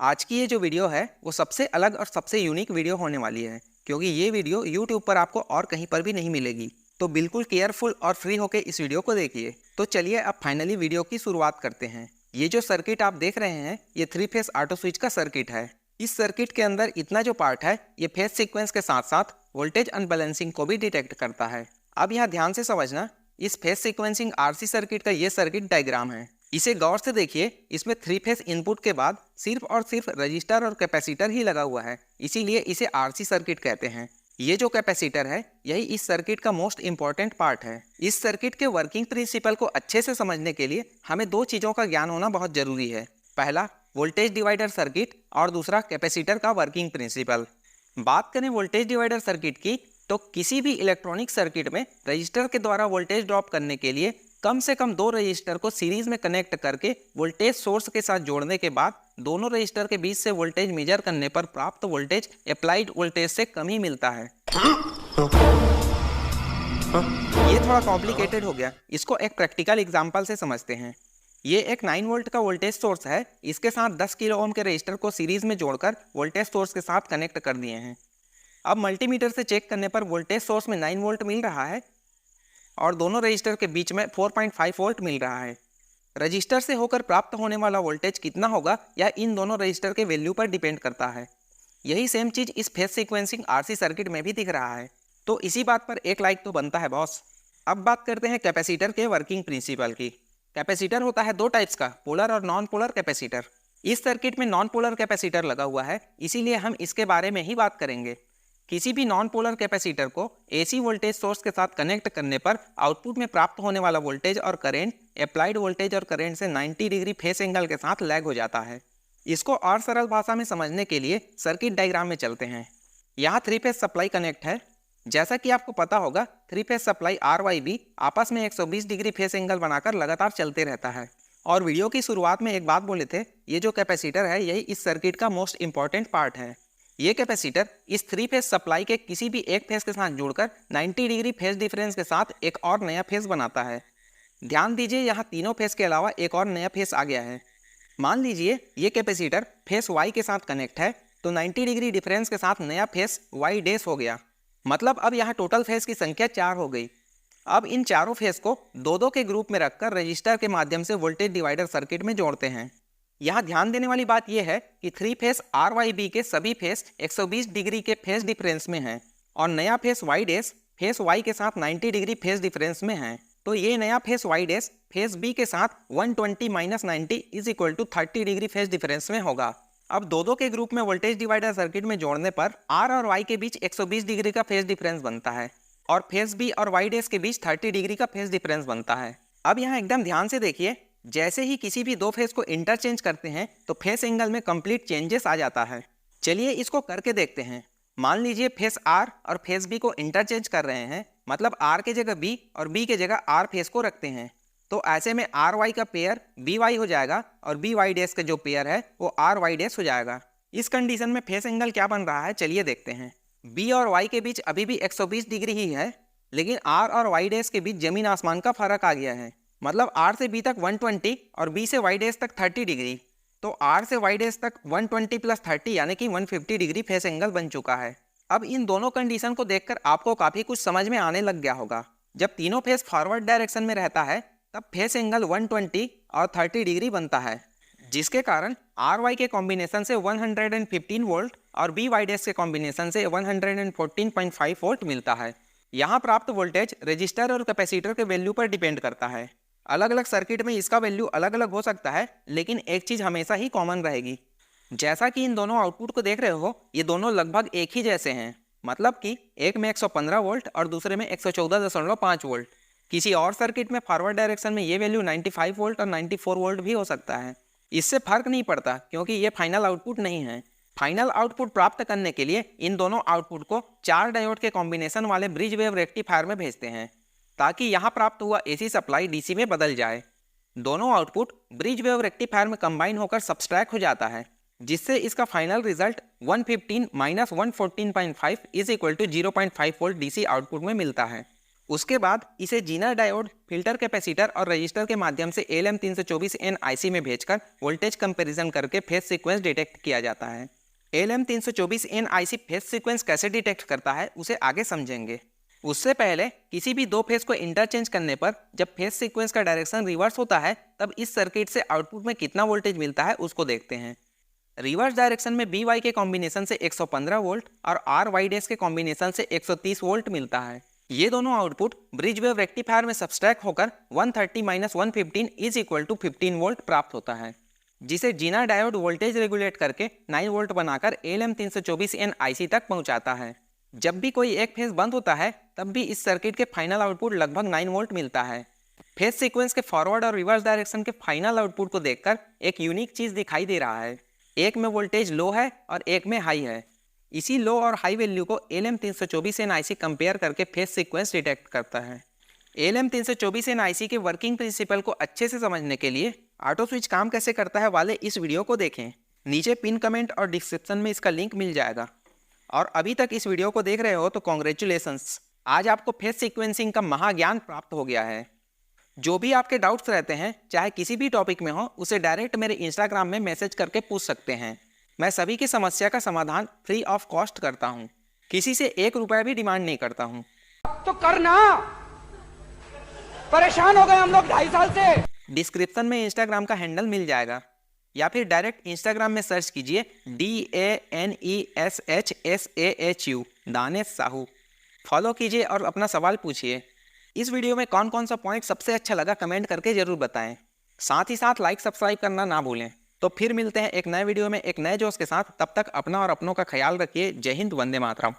आज की ये जो वीडियो है वो सबसे अलग और सबसे यूनिक वीडियो होने वाली है, क्योंकि ये वीडियो YouTube पर आपको और कहीं पर भी नहीं मिलेगी। तो बिल्कुल केयरफुल और फ्री होकर इस वीडियो को देखिए। तो चलिए अब फाइनली वीडियो की शुरुआत करते हैं। ये जो सर्किट आप देख रहे हैं ये 3 फेस ऑटो स्विच का सर्किट है। इस सर्किट के अंदर इतना जो पार्ट है ये फेस सीक्वेंस के साथ साथ वोल्टेज अनबैलेंसिंग को भी डिटेक्ट करता है। अब यहाँ ध्यान से समझना, इस फेस सीक्वेंसिंग RC सर्किट का ये सर्किट डायग्राम है। इसे गौर से देखिए, इसमें 3 फेस इनपुट के बाद सिर्फ और सिर्फ रजिस्टर और कैपेसिटर ही लगा हुआ है, इसीलिए इसे RC सर्किट कहते हैं। ये जो कैपेसिटर है यही इस सर्किट का मोस्ट इंपॉर्टेंट पार्ट है। इस सर्किट के वर्किंग प्रिंसिपल को अच्छे से समझने के लिए हमें दो चीज़ों का ज्ञान होना बहुत जरूरी है। पहला वोल्टेज डिवाइडर सर्किट और दूसरा कैपेसिटर का वर्किंग प्रिंसिपल। बात करें वोल्टेज डिवाइडर सर्किट की, तो किसी भी इलेक्ट्रॉनिक सर्किट में रजिस्टर के द्वारा वोल्टेज ड्रॉप करने के लिए कम से कम 2 रजिस्टर को सीरीज में कनेक्ट करके वोल्टेज सोर्स के साथ जोड़ने के बाद दोनों रजिस्टर के बीच से वोल्टेज मेजर करने पर प्राप्त वोल्टेज अप्लाइड वोल्टेज से कम ही मिलता है। ये थोड़ा कॉम्प्लिकेटेड हो गया, इसको एक प्रैक्टिकल एग्जांपल से समझते हैं। ये एक 9 वोल्ट का वोल्टेज सोर्स है, इसके साथ 10 किलो ओम के रजिस्टर को सीरीज में जोड़कर वोल्टेज सोर्स के साथ कनेक्ट कर दिए हैं। अब मल्टीमीटर से चेक करने पर वोल्टेज सोर्स में 9 वोल्ट मिल रहा है और दोनों रजिस्टर के बीच में 4.5 वोल्ट मिल रहा है। रजिस्टर से होकर प्राप्त होने वाला वोल्टेज कितना होगा या इन दोनों रजिस्टर के वैल्यू पर डिपेंड करता है। यही सेम चीज इस फेस सीक्वेंसिंग RC सर्किट में भी दिख रहा है। तो इसी बात पर एक लाइक तो बनता है बॉस। अब बात करते हैं कैपेसिटर के वर्किंग प्रिंसिपल की। कैपेसिटर होता है 2 टाइप्स का, पोलर और नॉन पोलर कैपेसिटर। इस सर्किट में नॉन पोलर कैपेसिटर लगा हुआ है, इसीलिए हम इसके बारे में ही बात करेंगे। किसी भी नॉन पोलर कैपेसिटर को AC वोल्टेज सोर्स के साथ कनेक्ट करने पर आउटपुट में प्राप्त होने वाला वोल्टेज और करंट अप्लाइड वोल्टेज और करंट से 90 डिग्री फेस एंगल के साथ लैग हो जाता है। इसको और सरल भाषा में समझने के लिए सर्किट डायग्राम में चलते हैं। यहाँ 3 फेस सप्लाई कनेक्ट है। जैसा कि आपको पता होगा 3 फेस सप्लाई RYB आपस में 120 डिग्री फेस एंगल बनाकर लगातार चलते रहता है। और वीडियो की शुरुआत में एक बात बोले थे, ये जो कैपेसिटर है यही इस सर्किट का मोस्ट इंपॉर्टेंट पार्ट है। ये कैपेसिटर इस 3 फेस सप्लाई के किसी भी एक फेस के साथ जुड़कर 90 डिग्री फेस डिफरेंस के साथ एक और नया फेस बनाता है। ध्यान दीजिए, यहाँ तीनों फेस के अलावा एक और नया फेस आ गया है। मान लीजिए ये कैपेसिटर फेस Y के साथ कनेक्ट है, तो 90 डिग्री डिफरेंस के साथ नया फेस Y डैश हो गया। मतलब अब यहाँ टोटल फेस की संख्या 4 हो गई। अब इन चारों फेस को 2-2 के ग्रुप में रखकर रजिस्टर के माध्यम से वोल्टेज डिवाइडर सर्किट में जोड़ते हैं। यहाँ ध्यान देने वाली बात यह है कि 3 फेस RYB के सभी फेस 120 डिग्री के फेस डिफरेंस में हैं और नया face Y dash face Y के साथ 90 डिग्री फेस डिफरेंस में है। तो ये नया face Y dash face B के साथ 120 - 90 = 30 डिग्री फेस डिफरेंस में होगा। अब 2-2 के ग्रुप में वोल्टेज डिवाइडर सर्किट में जोड़ने पर R और Y के बीच 120 डिग्री का फेस डिफरेंस बनता है और फेस B और Y डैश के बीच 30 डिग्री का फेस डिफरेंस बनता है। अब यहाँ एकदम ध्यान से देखिए, जैसे ही किसी भी 2 फेस को इंटरचेंज करते हैं तो फेस एंगल में कंप्लीट चेंजेस आ जाता है। चलिए इसको करके देखते हैं। मान लीजिए फेस R और फेस B को इंटरचेंज कर रहे हैं, मतलब R के जगह B और B के जगह R फेस को रखते हैं। तो ऐसे में RY का पेयर BY हो जाएगा और BY डैश का जो पेयर है वो RY डैश हो जाएगा। इस कंडीशन में फेस एंगल क्या बन रहा है चलिए देखते हैं। B और Y के बीच अभी भी 120 डिग्री ही है, लेकिन R और Y डैश के बीच जमीन आसमान का फर्क आ गया है। मतलब R से B तक 120 और B से Y डैश तक 30 डिग्री। तो R से Y डैश तक 120 + 30 यानी कि 150 डिग्री फेस एंगल बन चुका है। अब इन दोनों कंडीशन को देखकर आपको काफ़ी कुछ समझ में आने लग गया होगा। जब तीनों फेस फॉरवर्ड डायरेक्शन में रहता है तब फेस एंगल 120 और 30 डिग्री बनता है, जिसके कारण RY के कॉम्बिनेशन से 115 वोल्ट और BY डैश के कॉम्बिनेशन से 114.5 वोल्ट मिलता है। यहाँ प्राप्त वोल्टेज रजिस्टर और कैपेसिटर के वैल्यू पर डिपेंड करता है। अलग अलग सर्किट में इसका वैल्यू अलग अलग हो सकता है, लेकिन एक चीज़ हमेशा ही कॉमन रहेगी। जैसा कि इन दोनों आउटपुट को देख रहे हो, ये दोनों लगभग एक ही जैसे हैं। मतलब कि एक में 115 वोल्ट और दूसरे में 114.5 वोल्ट। किसी और सर्किट में फॉरवर्ड डायरेक्शन में ये वैल्यू 95 वोल्ट और 94 वोल्ट भी हो सकता है। इससे फर्क नहीं पड़ता, क्योंकि ये फाइनल आउटपुट नहीं है। फाइनल आउटपुट प्राप्त करने के लिए इन दोनों आउटपुट को 4 डायोड के कॉम्बिनेशन वाले ब्रिज वेव रेक्टिफायर में भेजते हैं, ताकि यहाँ प्राप्त हुआ AC सप्लाई DC में बदल जाए। दोनों आउटपुट ब्रिज वेव रेक्टिफायर में कंबाइन होकर सब्सट्रैक्ट हो जाता है, जिससे इसका final result 115 - 114.5 = 0.5 volt DC output में मिलता है। उसके बाद इसे जीनर डायोड, फिल्टर कैपेसिटर और रजिस्टर के माध्यम से LM324N IC में भेजकर वोल्टेज कंपैरिजन करके फेज सीक्वेंस डिटेक्ट किया जाता है। LM324N IC फेज सीक्वेंस कैसे डिटेक्ट करता है उसे आगे समझेंगे। उससे पहले किसी भी दो फेज को इंटरचेंज करने पर जब फेज सीक्वेंस का डायरेक्शन रिवर्स होता है तब इस सर्किट से आउटपुट में कितना वोल्टेज मिलता है उसको देखते हैं। रिवर्स डायरेक्शन में BY के कॉम्बिनेशन से 115 वोल्ट और RY' के कॉम्बिनेशन से 130 वोल्ट मिलता है। ये दोनों आउटपुट ब्रिज वेव रेक्टिफायर में सब्सट्रैक्ट होकर 130 - 115 = 15 वोल्ट प्राप्त होता है, जिसे जीनर डायोड वोल्टेज रेगुलेट करके 9 वोल्ट बनाकर LM324N IC तक पहुंचाता है। जब भी कोई एक फेज बंद होता है तब भी इस सर्किट के फाइनल आउटपुट लगभग 9 वोल्ट मिलता है। फेज सीक्वेंस के फॉरवर्ड और रिवर्स डायरेक्शन के फाइनल आउटपुट को देखकर एक यूनिक चीज दिखाई दे रहा है। एक में वोल्टेज लो है और एक में हाई है। इसी लो और हाई वैल्यू को LM324N IC कंपेयर करके फेज सीक्वेंस डिटेक्ट करता है। LM324N IC के वर्किंग प्रिंसिपल को अच्छे से समझने के लिए ऑटो स्विच काम कैसे करता है वाले इस वीडियो को देखें। नीचे पिन कमेंट और डिस्क्रिप्शन में इसका लिंक मिल जाएगा। और अभी तक इस वीडियो को देख रहे हो तो कॉन्ग्रेचुलेशंस, आज आपको फेज सीक्वेंसिंग का महाज्ञान प्राप्त हो गया है। जो भी आपके डाउट्स रहते हैं चाहे किसी भी टॉपिक में हो, उसे डायरेक्ट मेरे इंस्टाग्राम में मैसेज करके पूछ सकते हैं। मैं सभी की समस्या का समाधान फ्री ऑफ कॉस्ट करता हूँ, किसी से 1 रुपया भी डिमांड नहीं करता हूँ। तो करना, परेशान हो गए हम लोग 2.5 साल से। डिस्क्रिप्शन में इंस्टाग्राम का हैंडल मिल जाएगा या फिर डायरेक्ट इंस्टाग्राम में सर्च कीजिए DANESHSAHU दानेश साहू। फॉलो कीजिए और अपना सवाल पूछिए। इस वीडियो में कौन कौन सा पॉइंट सबसे अच्छा लगा कमेंट करके जरूर बताएं। साथ ही साथ लाइक सब्सक्राइब करना ना भूलें। तो फिर मिलते हैं एक नए वीडियो में एक नए जोश के साथ। तब तक अपना और अपनों का ख्याल रखिए। जय हिंद, वंदे मातरम।